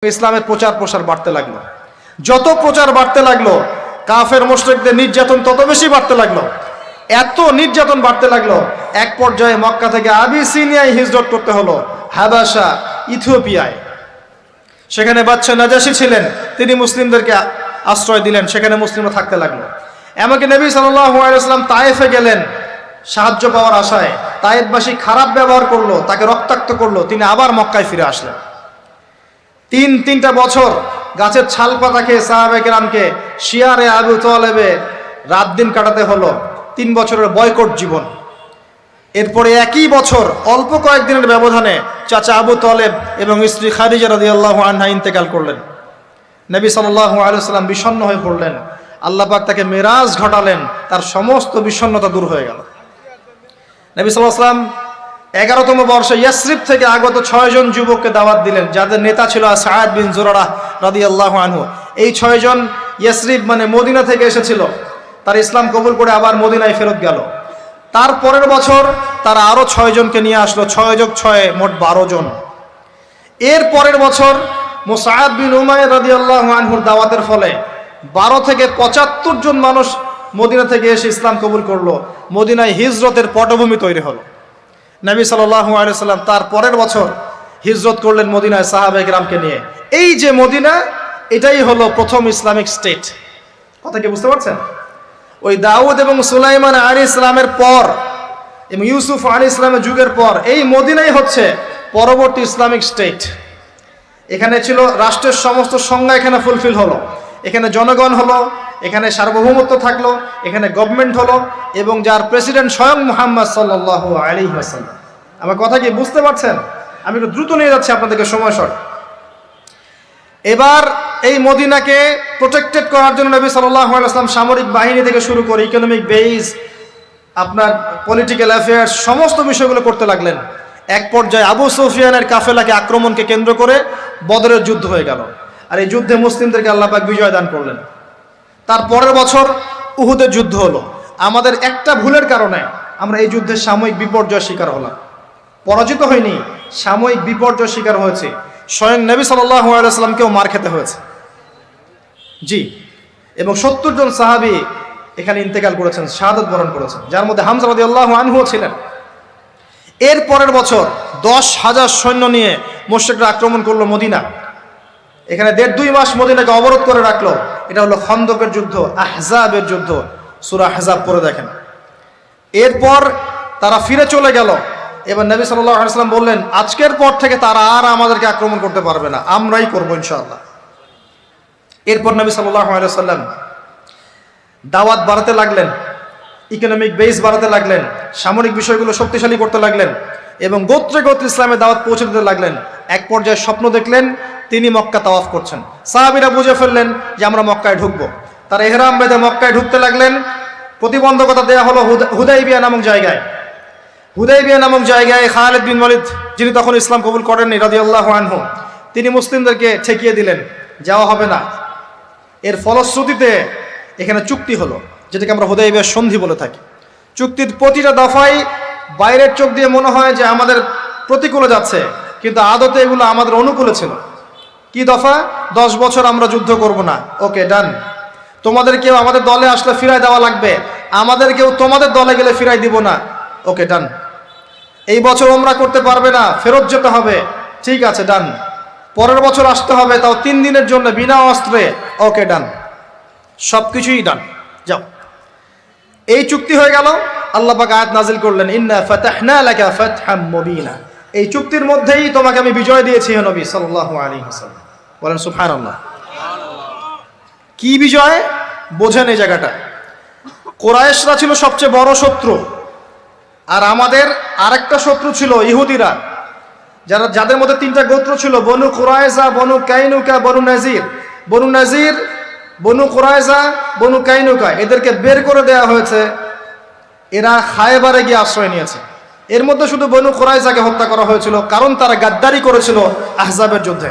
ইসলামের প্রচার প্রসার বাড়তে লাগলো। যত প্রচার বাড়তে লাগলো, কাফের মুশরিকদের নির্যাতন তত বেশি বাড়তে লাগলো। এত নির্যাতন বাড়তে লাগলো, এক পর্যায়ে মক্কা থেকে আবিসিনিয়ায় হিজরত করতে হলো, হাবাসা, ইথিওপিয়ায়। সেখানে বাদশা নাজাশী ছিলেন, তিনি মুসলিমদেরকে আশ্রয় দিলেন, সেখানে মুসলিমরা থাকতে লাগলো। এমনকি নবী সাল্লাল্লাহু আলাইহি ওয়াসাল্লাম তায়েফে গেলেন সাহায্য পাওয়ার আশায়। তায়েফবাসী খারাপ ব্যবহার করলো, তাকে রক্তাক্ত করলো, তিনি আবার মক্কায় ফিরে আসলেন। তিনটা বছর গাছের ছাল পাতা খেয়ে সাহাবায়ে কেরামকে শিয়ারে আবু তালেবে রাত দিন কাটাতে হলো। 3 বছরের বয়কট জীবন। এরপরে একই বছর অল্প কয়েকদিনের ব্যবধানে চাচা আবু তালেব এবং স্ত্রী খাদিজা রাদিয়াল্লাহু আনহা ইন্তেকাল করলেন। নবী সাল্লাল্লাহু আলাইহি ওয়াসাল্লাম বিষণ্ণ হয়ে পড়লেন। আল্লাহ পাক তাকে মেরাজ ঘটালেন, তার সমস্ত বিষণ্ণতা দূর হয়ে গেল। নবী সাল্লাল্লাহু আলাইহি ওয়াসাল্লাম 11তম বর্ষে ইয়াসরিব থেকে আগত 6 জন যুবককে দাওয়াত দিলেন, যাদের নেতা ছিল সাআদ বিন জুরারাহ রাদিয়াল্লাহু আনহু। এই 6 জন ইয়াসরিব মানে মদিনা থেকে এসেছিল, তার ইসলাম কবুল করে আবার মদিনায় ফেরত গেল। তার পরের বছর তারা আরো 6 জনকে নিয়ে আসলো, 6 যোগ 6 মোট 12 জন। এর পরের বছর মুসআব বিন উমাইর রাদিয়াল্লাহু আনহুর দাওয়াতের ফলে 12 থেকে 75 জন মানুষ মদিনা থেকে এসে ইসলাম কবুল করলো। মদিনায় হিজরতের পটভূমি তৈরি হলো। নবী সাল্লাল্লাহু আলাইহি ওয়াসাল্লাম তার পরের বছর হিজরত করলেন মদিনায় সাহাবায়ে কেরামকে নিয়ে। এই যে মদিনা, এটাই হলো প্রথম ইসলামিক স্টেট। কথা কি বুঝতে পারছেন? ওই দাউদ এবং সুলাইমান আলাইহিস সালামের পর এবং ইউসুফ আলাইহিস সালামের যুগের পর এই মদিনাই হচ্ছে পরবর্তী ইসলামিক স্টেট। এখানে ছিল রাষ্ট্রের সমস্ত সংজ্ঞা, এখানে ফুলফিল হলো। এখানে জনগণ হলো, এখানে সার্বভৌমত্ব থাকলো, এখানে গভর্নমেন্ট হলো, এবং যার প্রেসিডেন্ট স্বয়ং মুহাম্মদ সাল্লাল্লাহু আলাইহি ওয়াসাল্লাম। আমার কথা কি বুঝতে পারছেন? আমি একটু দ্রুত নিয়ে যাচ্ছি আপনাদেরকে, সময় শর্ট। এবার এই মদিনাকে প্রোটেক্টেড করার জন্য নবী সাল্লাল্লাহু আলাইহি ওয়াসাল্লাম সামরিক বাহিনী থেকে শুরু করে ইকোনমিক বেস, আপনার পলিটিক্যাল অ্যাফেয়ার্স, সমস্ত বিষয়গুলো করতে লাগলেন। এক পর্যায়ে আবু সুফিয়ানের কাফেলাকে আক্রমণকে কেন্দ্র করে বদরের যুদ্ধ হয়ে গেল, আর এই যুদ্ধে মুসলিমদেরকে আল্লাহ পাক বিজয় দান করলেন। তার পরের বছর উহুদের যুদ্ধ হলো। আমাদের একটা ভুলের কারণে আমরা এই যুদ্ধের সাময়িক বিপর্যয়ের শিকার হলাম। পরাজিত হয়নি, সাময়িক বিপর্যয়ের শিকার হয়েছে। স্বয়ং নবী সাল্লাল্লাহু আলাইহি ওয়াসাল্লামকেও মার খেতে হয়েছে। জি, এবং 70 জন সাহাবী এখানে ইন্তেকাল করেছেন, শাহাদাত বরণ করেছেন, যার মধ্যে হামজা রাদিয়াল্লাহু আনহু ছিলেন। এর পরের বছর 10,000 সৈন্য নিয়ে মুশরিকরা আক্রমণ করলো মদিনা। এখানে 1.5-2 মাস মদিনাকে অবরোধ করে রাখলো। এটা হলো খন্দকের যুদ্ধ, আহজাবের যুদ্ধ। সূরা আহজাব পড়ে দেখেন। এরপর তারা ফিরে চলে গেল। এবার নবী সাল্লাল্লাহু আলাইহি ওয়াসাল্লাম বললেন, আজকের পর থেকে তারা আর আমাদেরকে আক্রমণ করতে পারবে না, আমরাই করবো ইনশাআল্লাহ। এরপর নবী সাল্লাল্লাহু আলাইহি ওয়াসাল্লাম দাওয়াত বাড়াতে লাগলেন, ইকোনমিক বেস বাড়াতে লাগলেন, সামরিক বিষয়গুলো শক্তিশালী করতে লাগলেন, এবং গোত্রে গোত্রে ইসলামের দাওয়াত পৌঁছে দিতে লাগলেন। এক পর্যায়ে স্বপ্ন দেখলেন তিনি মক্কা তাওয়াফ করছেন। সাহাবীরা বুঝে ফেললেন যে আমরা মক্কায় ঢুকবো। তারা ইহরাম বেঁধে মক্কায় ঢুকতে লাগলেন। প্রতিবন্ধকতা দেওয়া হলো হুদাইবিয়া নামক জায়গায়। হুদাইবিয়া নামক জায়গায় খালিদ বিন ওয়ালিদ, যিনি তখন ইসলাম কবুল করেননি রাদিয়াল্লাহু আনহু, তিনি মুসলিমদেরকে ঠেকিয়ে দিলেন, যাওয়া হবে না। এর ফলশ্রুতিতে এখানে চুক্তি হলো, যেটাকে আমরা হুদাইবিয়ার সন্ধি বলে থাকি। চুক্তির প্রতিটা দফায় বাইরের চোখ দিয়ে মনে হয় যে আমাদের প্রতিকূলে যাচ্ছে, কিন্তু আদতে এগুলো আমাদের অনুকূলে ছিল। কি দফা? 10 বছর আমরা যুদ্ধ করব না, ওকে ডান। তোমাদের কেউ আমাদের দলে আসলে ফিরাই দেওয়া লাগবে, আমাদের কেউ তোমাদের দলে গেলে ফিরাই দিব না, ওকে ডান। এই বছর ওমরা করতে পারবে না, ফেরত যেতে হবে, ঠিক আছে ডান। পরের বছর আসতে হবে, তাও 3 দিনের জন্য বিনা অস্ত্রে, ওকে ডান। সবকিছুই ডান, যাও। এই চুক্তি হয়ে গেল। আল্লাহ পাক আয়াত নাজিল করলেন, ইন্না ফাতাহনা লাকা ফাতহাম মুবিনা। এই চুক্তির মধ্যেই তোমাকে আমি বিজয় দিয়েছি হে নবী সাল্লাল্লাহু আলাইহি ওয়াসাল্লাম। বলেন সুবহানাল্লাহ। কি বিজয় বোঝেন এই জায়গাটা? কুরাইশরা ছিল সবচেয়ে বড় শত্রু, আর আমাদের আরেকটা শত্রু ছিল ইহুদিরা, যাদের মধ্যে 3টা গোত্র ছিল, বনু কুরাইজা, বনু কাইনুকা, বনু নাজির। বনু নাজির, বনু কুরাইজা, বনু কাইনুকা, এদেরকে বের করে দেওয়া হয়েছে। এরা খায়বারে গিয়ে আশ্রয় নিয়েছে। এর মধ্যে শুধু বনু কুরাইজাকে হত্যা করা হয়েছিল, কারণ তারা গাদ্দারি করেছিল আহজাবের যুদ্ধে।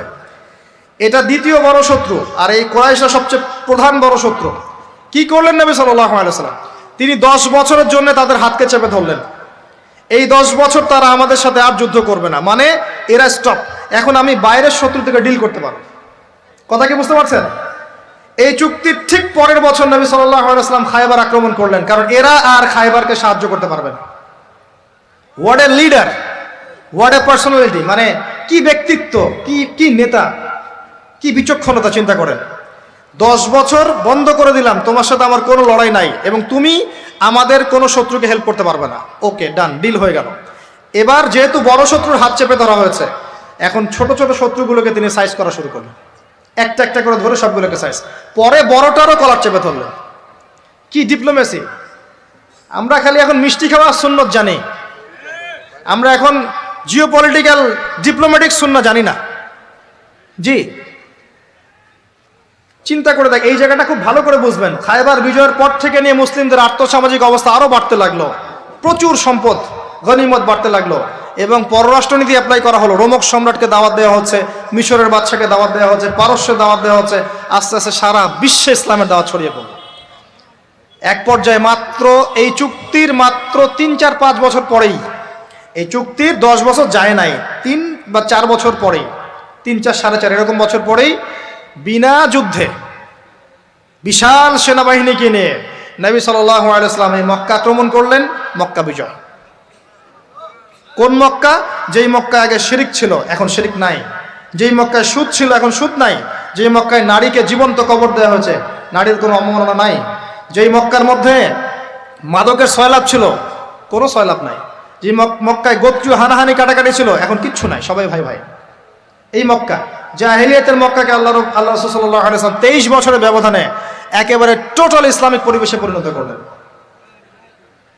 এটা দ্বিতীয় বড় শত্রু, আর এই কুরাইশরা সবচেয়ে প্রধান বড় শত্রু। কি করলেন নবী সাল্লাল্লাহু আলাইহি ওয়াসাল্লাম? তিনি 10 বছরের জন্য তাদের হাতকে চেপে ধরলেন। এই 10 বছর তারা আমাদের সাথে আর যুদ্ধ করবে না, মানে এরা স্টপ। এখন আমি বাইরের শত্রু থেকে ডিল করতে পারবো। কথা কি বুঝতে পারছেন? এই চুক্তির ঠিক পরের বছর নবী সাল্লাল্লাহু আলাইহি ওয়াসাল্লাম খায়বার আক্রমণ করলেন, কারণ এরা আর খায়বারকে সাহায্য করতে পারবে না। What a leader, what a personality, মানে কি ব্যক্তিত্ব, কি নেতা, কি বিচক্ষণতা, চিন্তা করেন। 10 বছর বন্ধ করে দিলাম, তোমার সাথে আমার কোনো লড়াই নাই এবং তুমি আমাদের কোনো শত্রুকে হেল্প করতে পারবে না। ওকে, ডান, ডিল হয়ে গেল। এবার যেহেতু বড় শত্রুর হাত চেপে ধরা হয়েছে, এখন ছোট ছোট শত্রুগুলোকে তিনি সাইজ করা শুরু করলেন, একটা একটা করে ধরে সবগুলোকে সাইজ, পরে বড়টারও কলার চেপে ধরলেন। কি ডিপ্লোমেসি! আমরা খালি এখন মিষ্টি খাওয়া সুন্নত জানি, আমরা এখন জিওপলিটিক্যাল ডিপ্লোম্যাটিক সুন্নাত জানি না। জি, চিন্তা করে দেখ, এই জায়গাটা খুব ভালো করে বুঝবেন। খায়বার বিজয়ের পর থেকে নিয়ে মুসলিমদের আর্থসামাজিক অবস্থা আরো বাড়তে লাগলো, প্রচুর সম্পদ গনিমত বাড়তে লাগলো এবং পররাষ্ট্রনীতি অ্যাপ্লাই করা হলো। রোমক সম্রাটকে দাওয়াত দেওয়া হচ্ছে, মিশরের বাদশাকে দাওয়াত দেওয়া হচ্ছে, পারস্যের দাওয়াত দেওয়া হচ্ছে। আস্তে আস্তে সারা বিশ্বে ইসলামের দাওয়াত ছড়িয়ে পড়ল। এক পর্যায়ে মাত্র এই চুক্তির মাত্র 3-4-5 বছর পরেই, এই চুক্তির 10 বছর যায় নাই, 3 বা 4 বছর পরেই, 3-4 4.5 এরকম বছর পরেই বিনা যুদ্ধে বিশাল সেনাবাহিনীকে নিয়ে নবী সাল্লাল্লাহু আলাইহি ওয়াসাল্লাম এই মক্কা আক্রমণ করলেন। মক্কা বিজয়। কোন মক্কা? যেই মক্কা আগে শিরিক ছিল এখন শিরিক নাই, যেই মক্কায় সুদ ছিল এখন সুদ নাই, যেই মক্কায় নারীকে জীবন্ত কবর দেওয়া হয়েছে, নারীর কোনো অবমাননা নাই, যেই মক্কার মধ্যে মাদকের সয়লাভ ছিল কোনো সয়লাভ নাই, যে মক্কায় গোত্রীয় হানাহানি কাটাকাটি ছিল এখন কিচ্ছু নাই, সবাই ভাই ভাই। এই মক্কা, জাহেলিয়াতের মক্কাকে আল্লাহ রাসূল সাল্লাল্লাহু আলাইহি ওয়াসাল্লাম 23 বছরের ব্যবধানে একেবারে টোটাল ইসলামিক পরিবেশে পরিণত করলেন।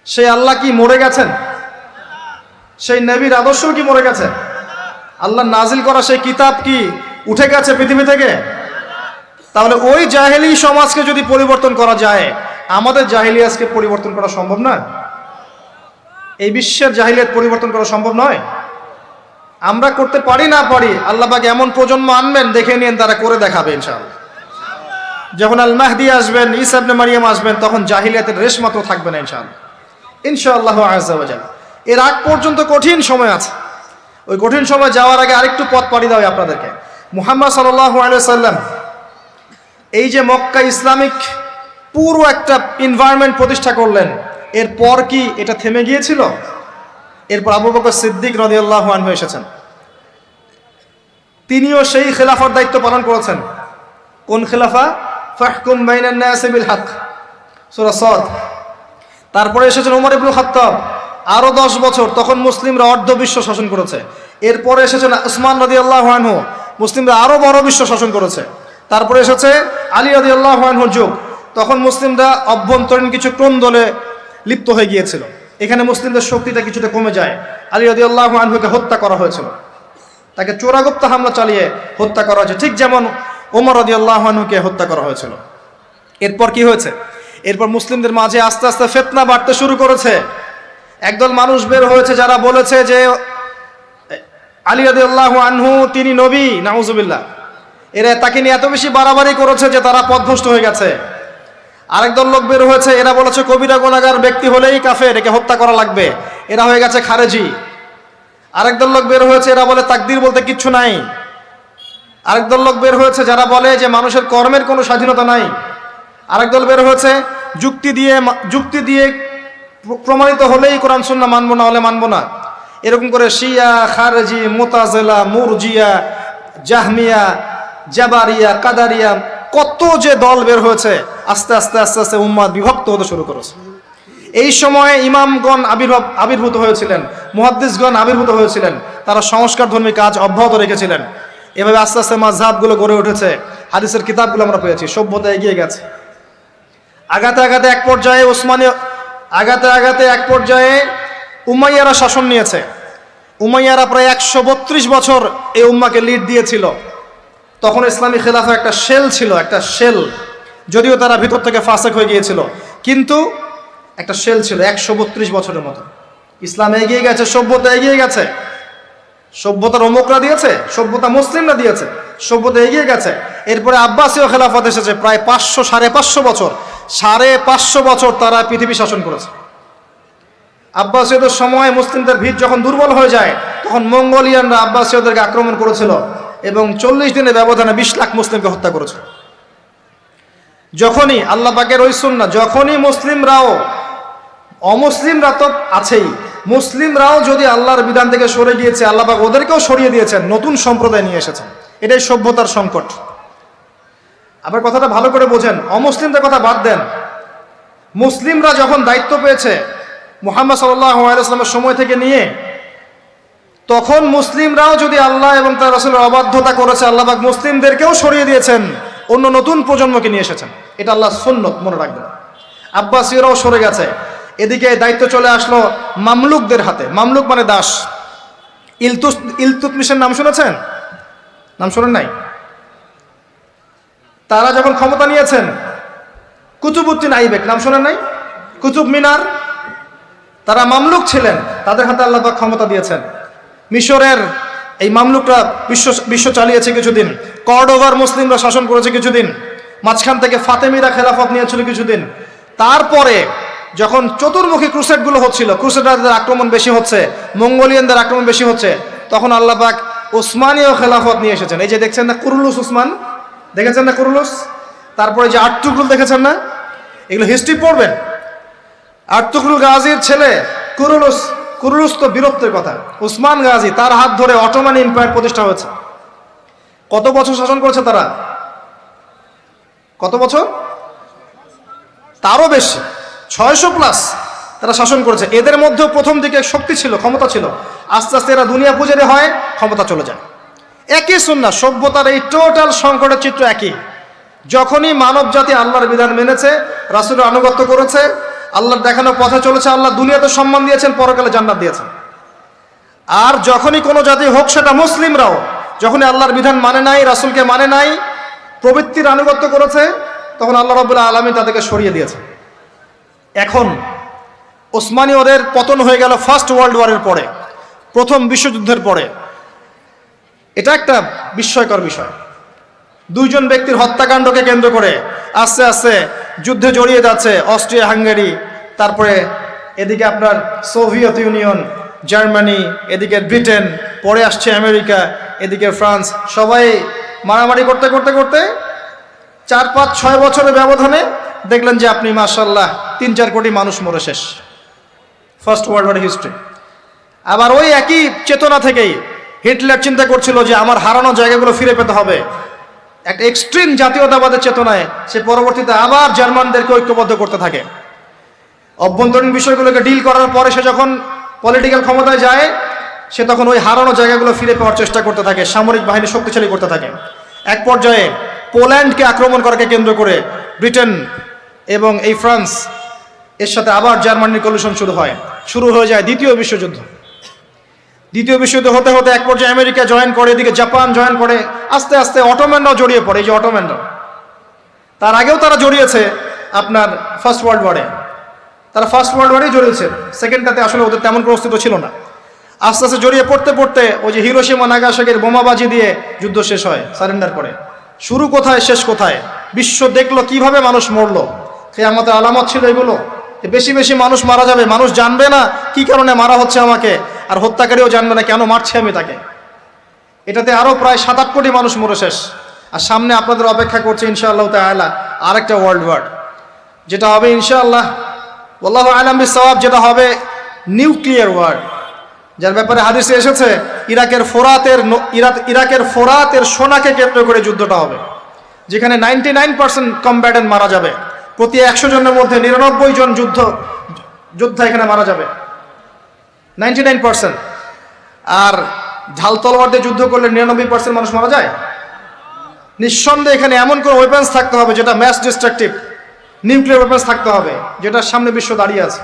সেই আল্লাহ কি মরে গেছেন? সেই নবীর আদর্শ কি মরে গেছে? আল্লাহ নাজিল করা সেই কিতাব কি উঠে গেছে পৃথিবী থেকে? তাহলে ওই জাহেলি সমাজকে যদি পরিবর্তন করা যায়, আমাদের জাহেলিয়াতকে পরিবর্তন করা সম্ভব না? এই বিশ্বের জাহেলিয়াত পরিবর্তন করা সম্ভব নয়? আমরা করতে পারি না পারি, আল্লাহ পাক এমন প্রজন্ম আনবেন, দেখে নিন তারা করে দেখাবে ইনশাআল্লাহ। যখন আল মাহদি আসবেন, ঈসা ইবনে মারিয়াম আসবেন, তখন জাহিলিয়াতের রেশ মাত্র থাকবে না ইনশাআল্লাহ, ইনশাআল্লাহ আযজা ওয়া জাল। এর আগ পর্যন্ত কঠিন সময় আছে। ওই কঠিন সময় যাওয়ার আগে আরেকটু পথ পাড়ি দাও আপনাদেরকে। মুহাম্মদ সাল্লাল্লাহু আলাইহি ওয়াসাল্লাম এই যে মক্কা ইসলামিক পুরো একটা এনভায়রনমেন্ট প্রতিষ্ঠা করলেন, এরপর কি এটা থেমে গিয়েছিল? এরপর আবু বকর সিদ্দিক রাদিয়াল্লাহু আনহু এসেছেন, তিনিও সেই খেলাফার দায়িত্ব পালন করেছেন। কোন খেলাফা? ফাহকুম বাইনান নাস বিল হক, সূরা সাদ। তারপরে এসেছেন ওমর ইবনে খাত্তাব, আরো 10 বছর, তখন মুসলিমরা অর্ধ বিশ্ব শাসন করেছে। এরপরে এসেছেন উসমান রাদিয়াল্লাহু আনহু, মুসলিমরা আরো বড় বিশ্ব শাসন করেছে। তারপরে এসেছে আলী রাদিয়াল্লাহু আনহুর যুগ, তখন মুসলিমরা অভ্যন্তরীণ কিছু ক্রন্দলে লিপ্ত হয়ে গিয়েছিল, এখানে মুসলিমদের শক্তিটা কিছুটা কমে যায়। আলী রাদিয়াল্লাহু আনহুকে হত্যা করা হয়েছিল, তাকে চোরাগুপ্ত হামলা চালিয়ে হত্যা করা হয়েছে, ঠিক যেমন ওমর রাদিয়াল্লাহু আনহুকে হত্যা করা হয়েছিল। এরপর কি হয়েছে? এরপর মুসলিমদের মাঝে আস্তে আস্তে ফিতনা বাড়তে শুরু করেছে। একদল মানুষ বের হয়েছে যারা বলেছে যে আলী রাদিয়াল্লাহু আনহু তিনি নবী, নাউজুবিল্লাহ। এরা তাকে নিয়ে এত বেশি বাড়াবাড়ি করেছে যে তারা পথভ্রষ্ট হয়ে গেছে। আরেকদল লোক বের হয়েছে, এরা বলেছে কবিরা গুনাহগার ব্যক্তি হলেই কাফের, একে হত্যা করা লাগবে, এরা হয়ে গেছে খারেজি। আরেকদল লোক বের হয়েছে, এরা বলে তাকদীর বলতে কিচ্ছু নাই। আরেকদল লোক বের হয়েছে যারা বলে যে মানুষের কর্মের কোনো স্বাধীনতা নাই। আরেকদল বের হয়েছে যুক্তি দিয়ে প্রমাণিত হলেই কোরআন সুন্নাহ মানবো, না হলে মানবো না। এরকম করে শিয়া, খারেজি, মুতাজিলা, মুরজিয়া, জাহমিয়া, জাবারিয়া, কাদারিয়া, কত যে দল বের হয়েছে, আস্তে আস্তে আস্তে আস্তে উম্মাত বিভক্ত হতে শুরু করেছে। এই সময়ে ইমামগণ আবির্ভূত হয়েছিলেন, মুহাদ্দিসগণ আবির্ভূত হয়েছিলেন, তারা সংস্কারধর্মী কাজ অব্যাহত রেখেছিলেন। এভাবে আস্তে আস্তে মাযহাবগুলো গড়ে উঠেছে, হাদিসের কিতাবগুলো আমরা পেয়েছি, সভ্যতা এগিয়ে গেছে। আগাতে আগাতে এক পর্যায়ে উমাইয়ারা শাসন নিয়েছে। উমাইয়ারা প্রায় 132 বছর এই উম্মাকে লিড দিয়েছিল। তখন ইসলামী খেলাফা একটা শেল ছিল, একটা শেল, যদিও তারা ভিতর থেকে ফাসেক হয়ে গিয়েছিল, কিন্তু একটা শেল ছিল 132 বছরের মতো। ইসলাম এগিয়ে গেছে, সভ্যতা এগিয়ে গেছে, সভ্যতা রোমকরা দিয়েছে, সভ্যতা মুসলিমরা দিয়েছে, সভ্যতা এগিয়ে গেছে। এরপরে আব্বাসীয় খেলাফত এসেছে, প্রায় 500-550 বছর, 550 বছর তারা পৃথিবী শাসন করেছে। আব্বাসীয়দের সময় মুসলিমদের ভিত যখন দুর্বল হয়ে যায়, তখন মঙ্গোলিয়ানরা আব্বাসীয়দেরকে আক্রমণ করেছিল এবং 40 দিনের ব্যবধানে 20 লাখ মুসলিমকে হত্যা করেছে। যখনই আল্লাহ পাকের ওই সুন্নাহ, যখনই মুসলিমরাও, অমুসলিমরা তো আছেই, মুসলিমরাও যদি আল্লাহর বিধান থেকে সরে গিয়েছে, আল্লাহ পাক ওদেরকেও সরিয়ে দিয়েছেন, নতুন সম্প্রদায় নিয়ে এসেছেন। এটাই সভ্যতার সংকট। আবার কথাটা ভালো করে বোঝেন, অমুসলিমদের কথা বাদ দেন। মুসলিমরা যখন দায়িত্ব পেয়েছে মুহাম্মদ সাল্লাল্লাহু আলাইহি ওয়াসাল্লামের সময় থেকে নিয়ে, তখন মুসলিমরাও যদি আল্লাহ এবং তার রাসূলের অবাধ্যতা করেছে, আল্লাহ পাক মুসলিমদেরকেও সরিয়ে দিয়েছেন, অন্য নতুন প্রজন্মকে নিয়ে এসেছেন। এটা আল্লাহর সুন্নত, মনে রাখবেন। আব্বাসীয়রাও সরে গেছে, এদিকে দায়িত্ব চলে আসলো মামলুকদের হাতে। মামলুক মানে দাস। ইলতুৎমিশের নাম শুনেছেন? নাম শোনেন নাই? তারা যখন ক্ষমতা নিয়েছেন, কুতুবউদ্দিন আইবেক নাম শোনেন নাই? কুতুব মিনার, তারা মামলুক ছিলেন, তাদের হাতে আল্লাহ পাক ক্ষমতা দিয়েছেন। মিশরের এই মামলুকরা বিশ্ব চালিয়েছে কিছুদিন, কর্ডোভার মুসলিমরা শাসন করেছে কিছুদিন, মাঝখান থেকে ফাতেমিরা খেলাফত নিয়েছিল কিছুদিন। তারপরে যখন চতুর্মুখী ক্রুসেডগুলো হচ্ছিল, ক্রুসেডারদের আক্রমণ বেশি হচ্ছে, মঙ্গোলিয়ানদের আক্রমণ বেশি হচ্ছে, তখন আল্লাহ পাক উসমানীয় খেলাফত নিয়ে এসেছেন। এই যে দেখছেন না কুরুলুস উসমান, দেখেছেন না কুরুলুস? তারপরে যে আর্তুগরুল দেখেছেন না? এগুলো হিস্ট্রি পড়বেন। আর্তুগরুল গাজীর ছেলে কুরুলুস, কুরুলুস তো বীরত্বের কথা। উসমান গাজী, তার হাত ধরে অটোমান এম্পায়ার প্রতিষ্ঠা হয়েছে। কত বছর শাসন করেছে তারা? কত বছর? তারও বেশি, 600+ তারা শাসন করেছে। এদের মধ্যেও প্রথম দিকে শক্তি ছিল, ক্ষমতা ছিল। আস্তে আস্তে এরা দুনিয়া পূজারি হয়, ক্ষমতা চলে যায়। একই সুন্নাহ, সভ্যতার এই টোটাল সংকটের চিত্র একই। যখনই মানব জাতি আল্লাহর বিধান মেনেছে, রাসূলের আনুগত্য করেছে, আল্লাহর দেখানো পথে চলেছে, আল্লাহ দুনিয়াতে সম্মান দিয়েছেন, পরকালে জান্নাত দিয়েছেন। আর যখনই কোনো জাতি হোক, সেটা মুসলিমরাও, যখনই আল্লাহর বিধান মানে নাই, রাসূলকে মানে নাই, প্রবৃত্তির আনুগত্য করেছে, তখন আল্লাহ রাব্বুল আলামিন তাদেরকে সরিয়ে দিয়েছে। এখন ওসমানীয়দের পতন হয়ে গেল ফার্স্ট ওয়ার্ল্ড ওয়ারের পরে, প্রথম বিশ্বযুদ্ধের পরে। এটা একটা বিস্ময়কর বিষয়। দুইজন ব্যক্তির হত্যাকাণ্ডকে কেন্দ্র করে আস্তে আস্তে যুদ্ধে জড়িয়ে যাচ্ছে অস্ট্রিয়া হাঙ্গেরি, তারপরে এদিকে আপনার সোভিয়েত ইউনিয়ন, জার্মানি, এদিকে ব্রিটেন, পরে আসছে আমেরিকা, এদিকে ফ্রান্স। সবাই মারামারি করতে করতে করতে 4-5-6 বছরের ব্যবধানে দেখলেন যে আপনি মাশাআল্লাহ 3-4 কোটি মানুষ মরে শেষ। First world war history. আবার ওই একই চেতনা থেকেই হিটলার চিন্তা করছিল যে আমার হারানো জায়গাগুলো ফিরে পেতে হবে। একটা এক্সট্রিম জাতীয়তাবাদের চেতনায় সে পরবর্তীতে আবার জার্মানদেরকে ঐক্যবদ্ধ করতে থাকে। অভ্যন্তরীণ বিষয়গুলোকে ডিল করার পরে সে যখন পলিটিক্যাল ক্ষমতায় যায়, সে তখন ওই হারানো জায়গাগুলো ফিরে পাওয়ার চেষ্টা করতে থাকে, সামরিক বাহিনী শক্তিশালী করতে থাকে। এক পর্যায়ে পোল্যান্ডকে আক্রমণ করাকে কেন্দ্র করে ব্রিটেন এবং এই ফ্রান্স এর সাথে আবার জার্মানির কলিশন শুরু হয়ে যায় দ্বিতীয় বিশ্বযুদ্ধ। দ্বিতীয় বিশ্বযুদ্ধ হতে হতে এক পর্যায়ে আমেরিকা জয়েন করে, এদিকে জাপান জয়েন করে, আস্তে আস্তে অটোম্যানরাও জড়িয়ে পড়ে। এই যে অটোম্যানরা, তার আগেও তারা জড়িয়েছে আপনার ফার্স্ট ওয়ার্ল্ড ওয়ারে, তারা ফার্স্ট ওয়ার্ল্ড ওয়ারেই জড়িয়েছে, সেকেন্ডটাতে আসলে ওদের তেমন কোনো অস্তিত্ব ছিল না। আস্তে আস্তে জড়িয়ে পড়তে পড়তে ওই যে হিরোশিমা নাগাসাকির বোমাবাজি দিয়ে যুদ্ধ শেষ হয়, সারেন্ডার করে। শুরু কোথায়, শেষ কোথায়? বিশ্ব দেখলো কিভাবে মানুষ মরলো। কিয়ামতের আলামত ছিল এগুলো, বেশি বেশি মানুষ মারা যাবে, মানুষ জানবে না কি কারণে মারা হচ্ছে আমাকে, আর হত্যাকারীও জানবে না কেন মারছে আমি তাকে। এটাতে আরও প্রায় 7-8 কোটি মানুষ মরে শেষ। আর সামনে আপনাদের অপেক্ষা করছে ইনশাআল্লাহ তাআলা আরেকটা ওয়ার্ল্ড ওয়ার, যেটা হবে ইনশাআল্লাহ ওয়াল্লাহু আ'লাম বিস-সাওয়াব, যেটা হবে নিউক্লিয়ার ওয়ার, যার ব্যাপারে হাদিসে এসেছে ইরাকের ফোরাতের সোনাকে কেন্দ্র করে যুদ্ধটা হবে, যেখানে 99% কমব্যাটেন্ট মারা যাবে। প্রতি 100 জনের মধ্যে 99 জন যোদ্ধা এখানে মারা যাবে, 99%। আর ঢাল তলোয়ার দিয়ে যুদ্ধ করলে 99% মানুষ মারা যায়? নিঃসন্দেহে এখানে এমন কোনো ওয়েপন্স থাকতে হবে যেটা ম্যাস ডিস্ট্রাকটিভ, নিউক্লিয়ার ওয়েপন্স থাকতে হবে, যেটার সামনে বিশ্ব দাঁড়িয়ে আছে।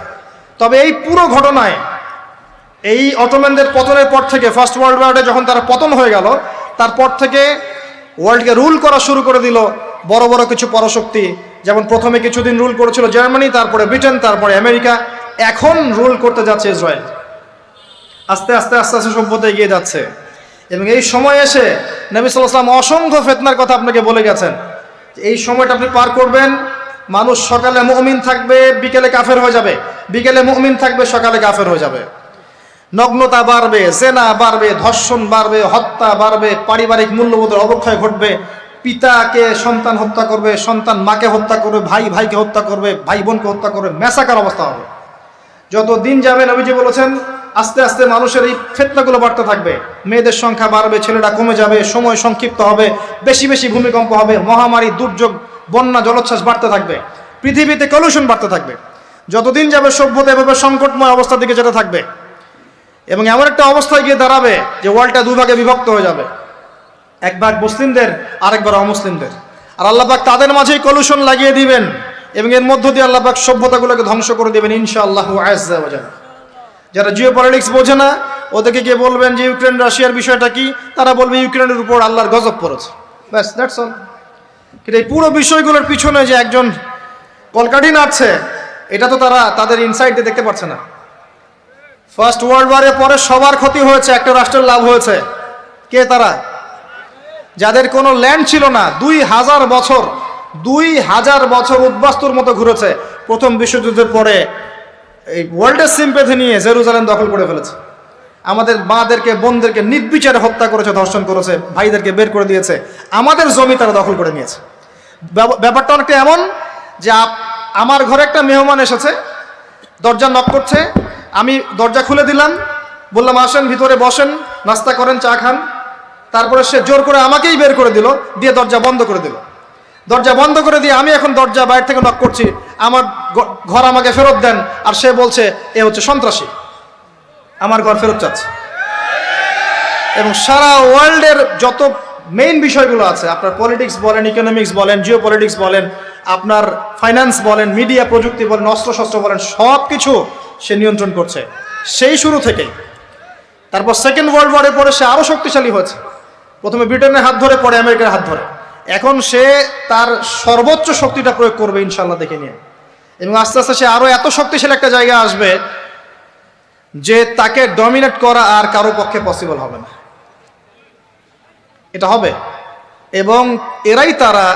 তবে এই পুরো ঘটনায়, এই অটোম্যানদের পতনের পর থেকে, ফার্স্ট ওয়ার্ল্ড ওয়ারে যখন তারা পতন হয়ে গেল, তারপর থেকে ওয়ার্ল্ডকে রুল করা শুরু করে দিল বড় বড় কিছু পরাশক্তি। যেমন প্রথমে কিছুদিন রুল করেছিল জার্মানি, তারপরে ব্রিটেন, তারপরে আমেরিকা, এখন রুল করতে যাচ্ছে ইসরায়েল। আস্তে আস্তে আস্তে আস্তে সভ্যতা এগিয়ে যাচ্ছে। এবং এই সময় এসে নবী সাল্লাল্লাহু আলাইহি ওয়াসাল্লাম অসংখ্য ফিতনার কথা আপনাকে বলে গেছেন। এই সময়টা আপনি পার করবেন, মানুষ সকালে মুমিন থাকবে, বিকেলে কাফের হয়ে যাবে, বিকেলে মুমিন থাকবে, সকালে কাফের হয়ে যাবে। নগ্নতা বাড়বে, জেনা বাড়বে, ধর্ষণ বাড়বে, হত্যা বাড়বে, পারিবারিক মূল্যবোধের অবক্ষয় ঘটবে, পিতাকে সন্তান হত্যা করবে, সন্তান মাকে হত্যা করবে, ভাই ভাইকে হত্যা করবে, ভাই বোনকে হত্যা করবে, ম্যাসাকার অবস্থা হবে। যত দিন যাবে নবীজি বলেছেন আস্তে আস্তে মানুষের এই ফিতনাগুলো বাড়তে থাকবে, মেয়েদের সংখ্যা বাড়বে, ছেলেরা কমে যাবে, সময় সংক্ষিপ্ত হবে, বেশি বেশি ভূমিকম্প হবে, মহামারী, দুর্যোগ, বন্যা, জলোচ্ছ্বাস বাড়তে থাকবে, পৃথিবীতে কলুষণ বাড়তে থাকবে। যতদিন যাবে সভ্যতা এভাবে সংকটময় অবস্থার দিকে যেতে থাকবে এবং এমন একটা অবস্থায় গিয়ে দাঁড়াবে যে ওয়ার্ল্ডটা দুভাগে বিভক্ত হয়ে যাবে, এক ভাগ মুসলিমদের, আরেক ভাগ অমুসলিমদের। আর আল্লাহ পাক তাদের মাঝেই কলুষণ লাগিয়ে দিবেন এবং এর মধ্য দিয়ে আল্লাহ পাক সভ্যতাগুলোকে ধ্বংস করে দেবেন ইনশাআল্লাহু আযজা ওয়া জাল্লা। যারা জিও পলিটিক্স বোঝে না ওদেরকে গিয়ে বলবেন যে ইউক্রেন রাশিয়ার বিষয়টা কি, তারা বলবে ইউক্রেনের উপর আল্লাহর গজব পড়েছে, ব্যাস, দ্যাটস অল। কিন্তু এই পুরো বিষয়গুলোর পিছনে যে একজন কলকাঠি নাড়ছে এটা তো তারা তাদের ইনসাইড দিয়ে দেখতে পাচ্ছে না। ফার্স্ট ওয়ার্ল্ড ওয়ারের পরে সবার ক্ষতি হয়েছে, একটা রাষ্ট্রের লাভ হয়েছে। কে তারা? যাদের কোনো ল্যান্ড ছিল না, 2000 বছর উদ্বাস্তুর মতো ঘুরেছে। প্রথম বিশ্বযুদ্ধের পরে এই ওয়ার্ল্ডের সিম্পেথি নিয়ে জেরুজালেম দখল করে ফেলেছে, আমাদের মাদেরকে বোনদেরকে নির্বিচারে হত্যা করেছে, ধর্ষণ করেছে, ভাইদেরকে বের করে দিয়েছে, আমাদের জমি তারা দখল করে নিয়েছে। ব্যাপারটা অনেকটা এমন যে আমার ঘরে একটা মেহমান এসেছে, দরজা নক করছে, আমি দরজা খুলে দিলাম, বললাম আসেন ভিতরে বসেন, নাস্তা করেন, চা খান। তারপরে সে জোর করে আমাকেই বের করে দিল, দিয়ে দরজা বন্ধ করে দিল। দরজা বন্ধ করে দিয়ে আমি এখন দরজা বাইরে থেকে নক করছি, আমার ঘর আমাকে ফেরত দেন, আর সে বলছে এ হচ্ছে সন্ত্রাসী, আমার ঘর ফেরত চাচ্ছে। এবং সারা ওয়ার্ল্ডের যত মেইন বিষয়গুলো আছে, আপনার পলিটিক্স বলেন, ইকোনমিক্স বলেন, জিও পলিটিক্স বলেন, আপনার ফাইন্যান্স বলেন, মিডিয়া প্রযুক্তি বলেন, অস্ত্রশস্ত্র বলেন, সব কিছু সে নিয়ন্ত্রণ করছে সেই শুরু থেকেই। তারপর সেকেন্ড ওয়ার্ল্ড ওয়ারের পরে সে আরও শক্তিশালী হয়েছে, প্রথমে ব্রিটেনের হাত ধরে, পরে আমেরিকার হাত ধরে। এখন সে তার সর্বোচ্চ শক্তিটা প্রয়োগ করবে ইনশাল্লাহ দেখে নিয়ে, এবং আস্তে আস্তে সে আরও এত শক্তিশালী একটা জায়গায় আসবে যে তাকে ডমিনেট করা আর কারো পক্ষে পসিবল হবে না। এটা হবে, এবং এরাই তারা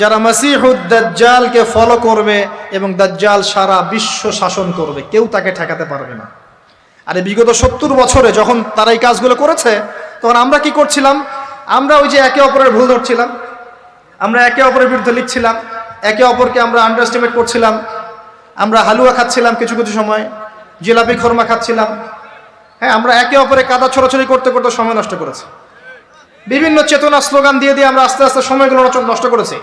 যারা মাসিহুদ দাজ্জালকে ফলো করবে এবং দাজ্জাল সারা বিশ্ব শাসন করবে, কেউ তাকে ঠেকাতে পারবে না। আর বিগত 70 বছরে যখন তারা এই কাজগুলো করেছে, তখন আমরা কি করছিলাম? আমরা ওই যে একে অপরের ভুল ধরছিলাম, আমরা একে অপরের বিরুদ্ধে লিখছিলাম, একে অপরকে আমরা আন্ডারস্টিমেট করছিলাম, আমরা হালুয়া খাচ্ছিলাম, কিছু কিছু সময় জিলাপি খোরমা খাচ্ছিলাম। হ্যাঁ, আমরা একে অপরে কাদা ছোড়াছড়ি করতে করতে সময় নষ্ট করেছি, বিভিন্ন চেতনা স্লোগান দিয়ে দিয়ে আমরা আস্তে আস্তে সময়গুলো নষ্ট করেছি।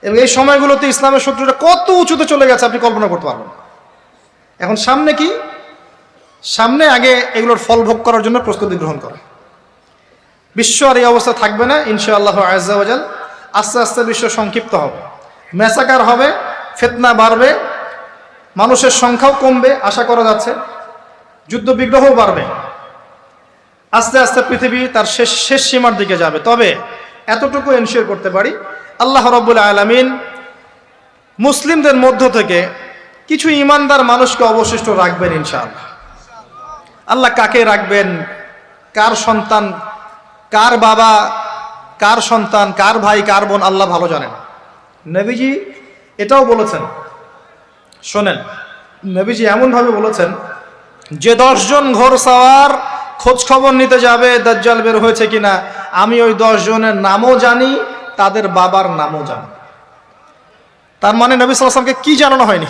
এবং এই সময়গুলোতে ইসলামের শত্রুরা কত উঁচুতে চলে গেছে আপনি কল্পনা করতে পারবেন। এখন সামনে কি? সামনে আগে এগুলোর ফল ভোগ করার জন্য প্রস্তুতি গ্রহণ করে। বিশ্ব আর এই অবস্থা থাকবে না ইনশাআল্লাহ আযজা ওয়া জাল। আস্তে আস্তে বিশ্ব সংক্ষিপ্ত হবে, ম্যাসাকার হবে, ফিতনা বাড়বে, মানুষের সংখ্যাও কমবে আশা করা যাচ্ছে, যুদ্ধ বিগ্রহও বাড়বে। আস্তে আস্তে পৃথিবী তার শেষ সীমার দিকে যাবে। তবে এতটুকু এনশিওর করতে পারি, আল্লাহ রাব্বুল আলামিন মুসলিমদের মধ্য থেকে কিছু ইমানদার মানুষকে অবশিষ্ট রাখবেন ইনশাআল্লাহ। আল্লাহ কাকে রাখবেন, কার সন্তান, কার বাবা, কার সন্তান, কার ভাই, কার বোন, আল্লাহ ভালো জানেন। নবীজি এটাও বলেছেন, শোনেন, নবীজি এমনভাবে বলেছেন যে 10 জন ঘোর সাওয়ার খোঁজ খবর নিতে যাবে দাজ্জাল বের হয়েছে কিনা, আমি ওই 10 জনের নামও জানি, তাদের বাবার নামও জানি। তার মানে নবী সাল্লাল্লাহু আলাইহি ওয়াসাল্লামকে কি জানানো হয়নি?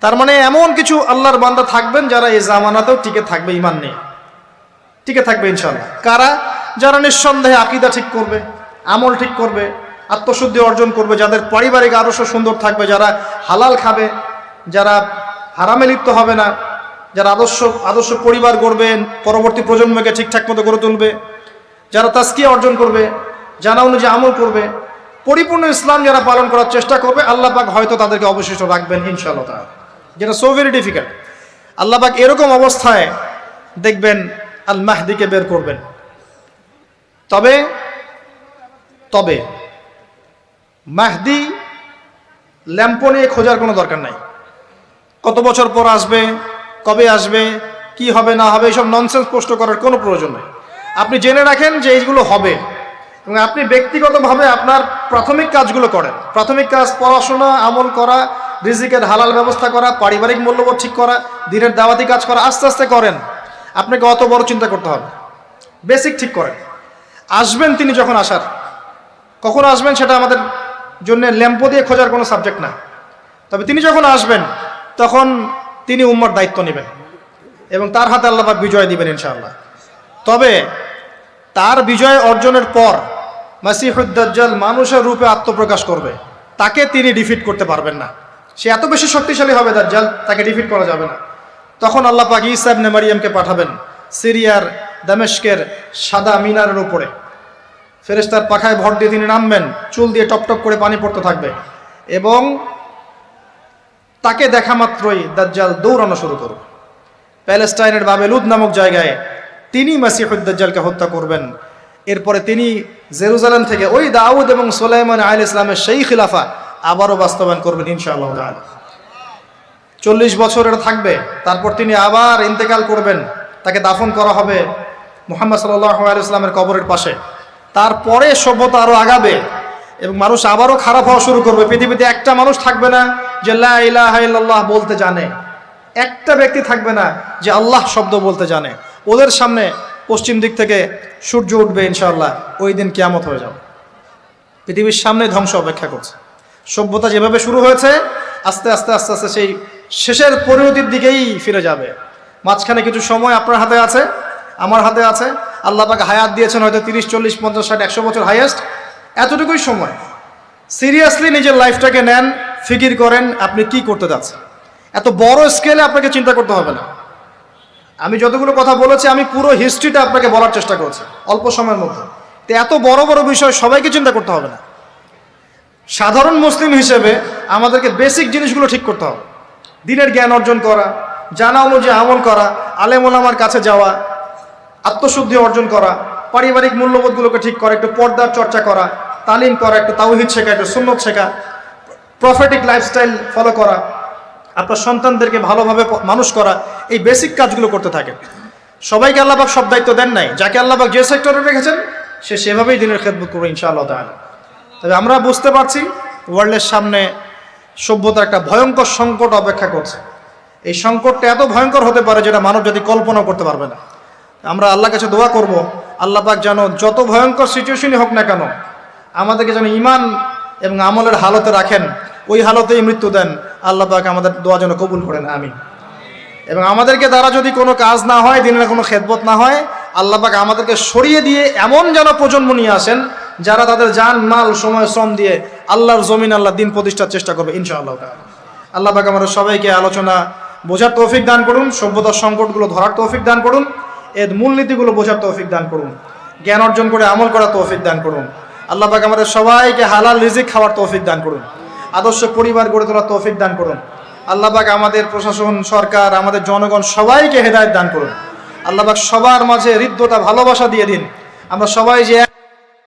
তার মানে এমন কিছু আল্লাহর বান্দা থাকবেন যারা এই জামানাতেও টিকে থাকবে, ঈমান নিয়ে টিকে থাকবে ইনশাআল্লাহ। কারা? যারা নিঃসন্দেহে আকীদা ঠিক করবে, আমল ঠিক করবে, আত্মশুদ্ধি অর্জন করবে, যাদের পারিবারিক আদর্শ সুন্দর থাকবে, যারা হালাল খাবে, যারা হারামে লিপ্ত হবে না, যারা আদর্শ পরিবার গড়বেন, পরবর্তী প্রজন্মকে ঠিকঠাক মতো গড়ে তুলবে, যারা তাজকিয়া অর্জন করবে, জানা অনুযায়ী আমল করবে, পরিপূর্ণ ইসলাম যারা পালন করার চেষ্টা করবে, আল্লাহ পাক হয়তো তাদেরকে অবশিষ্ট রাখবেন ইনশাআল্লাহ তাআলা, যেটা সো ভেরি ডিফিকাল্ট। আল্লাহ পাক এরকম অবস্থায় দেখবেন আল মাহদিকে বের করবেন। তবে মাহদি ল্যাম্প নিয়ে খোঁজার কোনো দরকার নাই। কত বছর পর আসবে, কবে আসবে, কি হবে না হবে, এইসব ননসেন্স প্রশ্ন করার কোনো প্রয়োজন নেই। আপনি জেনে রাখেন যে এইগুলো হবে, এবং আপনি ব্যক্তিগতভাবে আপনার প্রাথমিক কাজগুলো করেন। প্রাথমিক কাজ পড়াশোনা, আমল করা, রিজিকের হালাল ব্যবস্থা করা, পারিবারিক মূল্যবোধ ঠিক করা, দিনের দাওয়াতি কাজ করা, আস্তে আস্তে করেন। আপনাকে অত বড় চিন্তা করতে হবে। বেসিক ঠিক করেন। আসবেন তিনি যখন আসার, কখন আসবেন সেটা আমাদের জন্য ল্যাম্পো দিয়ে খোঁজার কোনো সাবজেক্ট না। তবে তিনি যখন আসবেন তখন তিনি উম্মার দায়িত্ব নেবেন এবং তার হাতে আল্লাহ পাক বিজয় দিবেন ইনশাআল্লাহ। তবে তার বিজয় অর্জনের পর মাসিহুদ দাজ্জাল মানুষের রূপে আত্মপ্রকাশ করবে, তাকে তিনি ডিফিট করতে পারবেন না। সে এত বেশি শক্তিশালী হবে দাজ্জাল, তাকে ডিফিট করা যাবে না। তখন আল্লাহ পাক ঈসা ইবনে মারিয়ামকে পাঠাবেন সিরিয়ার দামেস্কের সাদা মিনারের উপরে। ফেরেশতার পাখায় ভর দিয়ে তিনি নামবেন, চুল দিয়ে টপটপ করে পানি পড়তে থাকবে এবং তাকে দেখা মাত্রই দাজ্জাল দৌড়ানো শুরু করবে। প্যালেস্টাইনের বাবেলুদ নামক জায়গায় তিনি মাসিহুদ দাজ্জালকে হত্যা করবেন। এরপরে তিনি জেরুজালেম থেকে ওই দাউদ এবং সুলাইমান আলাইহিস ইসলামের সেই খিলাফা আবারও বাস্তবায়ন করবেন ইনশাআল্লাহ তাআলা। 40 বছর এটা থাকবে, তারপর তিনি আবার ইন্তেকাল করবেন, তাকে দাফন করা হবে মুহাম্মদ সাল্লাল্লাহু আলাইহি ওয়াসাল্লামের কবরের পাশে। তারপরে সভ্যতা আরো আগাবে এবং মানুষ আবারও খারাপ হওয়া শুরু করবে। পৃথিবীতে একটা মানুষ থাকবে না যে লা ইলাহা ইল্লাল্লাহ বলতে জানে, একটা ব্যক্তি থাকবে না যে আল্লাহ শব্দ বলতে জানে। ওদের সামনে পশ্চিম দিক থেকে সূর্য উঠবে ইনশাআল্লাহ, ওই দিন কিয়ামত হয়ে যাবে। পৃথিবীর সামনে ধ্বংস অপেক্ষা করছে। সভ্যতা যেভাবে শুরু হয়েছে আস্তে আস্তে আস্তে আস্তে সেই শেষের পরিণতির দিকেই ফিরে যাবে। মাঝখানে কিছু সময় আপনার হাতে আছে, আমার হাতে আছে। আল্লাহ পাক হায়াত দিয়েছেন হয়তো 30, 40, 50, 60, 100 বছর হাইয়েস্ট, এতটুকুই সময়। সিরিয়াসলি নিজের লাইফটাকে নেন, ফিকির করেন আপনি কি করতে যাচ্ছেন। এত বড় স্কেলে আপনাকে চিন্তা করতে হবে না। আমি যতগুলো কথা বলেছি আমি পুরো হিস্ট্রিটা আপনাকে বলার চেষ্টা করছি অল্প সময়ের মধ্যে। তো এত বড় বড় বিষয় সবাইকে চিন্তা করতে হবে না। সাধারণ মুসলিম হিসেবে আমাদেরকে বেসিক জিনিসগুলো ঠিক করতে হবে। দিনের জ্ঞান অর্জন করা, জানা অনুযায়ী আমল করা, আলেম ওলামার কাছে যাওয়া, আত্মশুদ্ধি অর্জন করা, পারিবারিক মূল্যবোধগুলোকে ঠিক করা, একটু পর্দার চর্চা করা, তালিম করা, একটু তাওহীদ শেখা, একটু সুন্নত শেখা, প্রফেটিক লাইফস্টাইল ফলো করা, আপনার সন্তানদেরকে ভালোভাবে মানুষ করা, এই বেসিক কাজগুলো করতে থাকেন। সবাইকে আল্লাহ পাক সব দায়িত্ব দেন নাই। যাকে আল্লাহ পাক যে সেক্টরে রেখেছেন সে সেভাবেই দিনের খেদমত করবে ইনশাআল্লাহ তাআলা। তবে আমরা বুঝতে পারছি ওয়ার্ল্ডের সামনে সভ্যতার একটা ভয়ঙ্কর সংকট অপেক্ষা করছে। এই সংকটটা এত ভয়ঙ্কর হতে পারে যেটা মানব জাতি কল্পনা করতে পারবে না। আমরা আল্লাহর কাছে দোয়া করব আল্লাহ পাক যেন যত ভয়ঙ্কর সিচুয়েশনই হোক না কেন আমাদেরকে যেন ঈমান এবং আমলের হালতে রাখেন, ওই হালতেই মৃত্যু দেন। আল্লাহ পাক আমাদের দোয়া যেন কবুল করেন, আমিন। এবং আমাদেরকে দ্বারা যদি কোনো কাজ না হয়, দিনের কোনো খেদমত না হয়, আল্লাহ পাক আমাদেরকে সরিয়ে দিয়ে এমন যেন প্রজন্ম নিয়ে আসেন যারা তাদের জান মাল সময় শ্রম দিয়ে আল্লাহর জমিন আল্লাহ দিন প্রতিষ্ঠার চেষ্টা করবে ইনশাআল্লাহ তাআলা। আল্লাহ পাক আমাদের সবাইকে আলোচনা বোঝার তৌফিক দান করুন, সভ্যতার সংকটগুলো ধরার তৌফিক দান করুন, এর মূলনীতিগুলো বোঝার তৌফিক দান করুন, জ্ঞান অর্জন করে আমল করার তৌফিক দান করুন। আল্লাহ পাক আমাদের সবাইকে হালাল রিজিক খাওয়ার তৌফিক দান করুন, আদর্শ পরিবার গড়ে তোলার তৌফিক দান করুন। আল্লাহ পাক আমাদের প্রশাসন, সরকার, আমাদের জনগণ সবাইকে হেদায়েত দান করুন। আল্লাহ পাক সবার মাঝে হৃদ্যতা ভালোবাসা দিয়ে দিন। আমরা সবাই যে